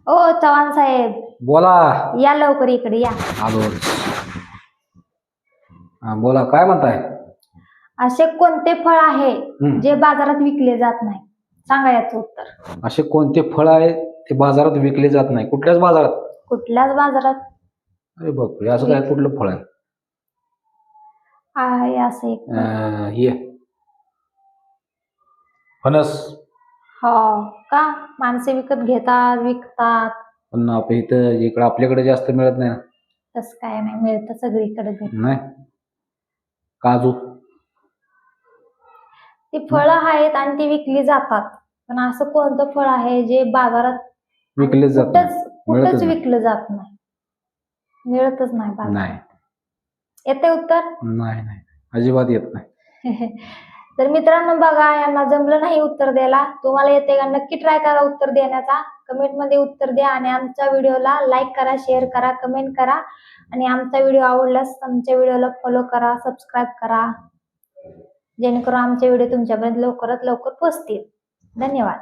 ओ चव्हाण साहेब, बोला. या लवकर इकडे या. आलो. बोला, काय म्हणताय? असे कोणते फळ आहे हम्म. जे बाजारात विकले जात नाही? सांगा याचं उत्तर. असे कोणते फळ आहे ते बाजारात विकले जात नाही? कुठल्याच बाजारात? कुठल्याच बाजारात अरे बापरे, असं काय कुठलं फळ आहे? आहे असं एक फळ. हे फणस. हो का? माणसे विकत घेतात, विकतात. पण इथं इकडं आपल्याकडे जास्त मिळत नाही ना. तसं काय नाही, मिळतं सगळीकडे भेटतं. नाही. काजू. ती फळं आहेत आणि ती विकली जातात, पण असं कोणतं फळ आहे जे बाजारात विकले जात नाही? कुठंच मिळतच नाही. विकलं जात नाही, मिळतच नाही बाजारात? नाही. येते उत्तर? नाही नाही, अजिबात येत नाही. तर मित्रांनो बघा, यांना जमलं नाही उत्तर द्यायला. तुम्हाला येते का? नक्की ट्राय करा उत्तर देण्याचा. कमेंट मध्ये उत्तर द्या आणि आमच्या व्हिडिओला लाईक करा, शेअर करा, कमेंट करा आणि आमचा व्हिडिओ आवडल्यास आमच्या व्हिडिओला फॉलो करा, सबस्क्राईब करा, जेणेकरून आमचे व्हिडिओ तुमच्यापर्यंत लवकरात लवकर पोहोचतील. धन्यवाद.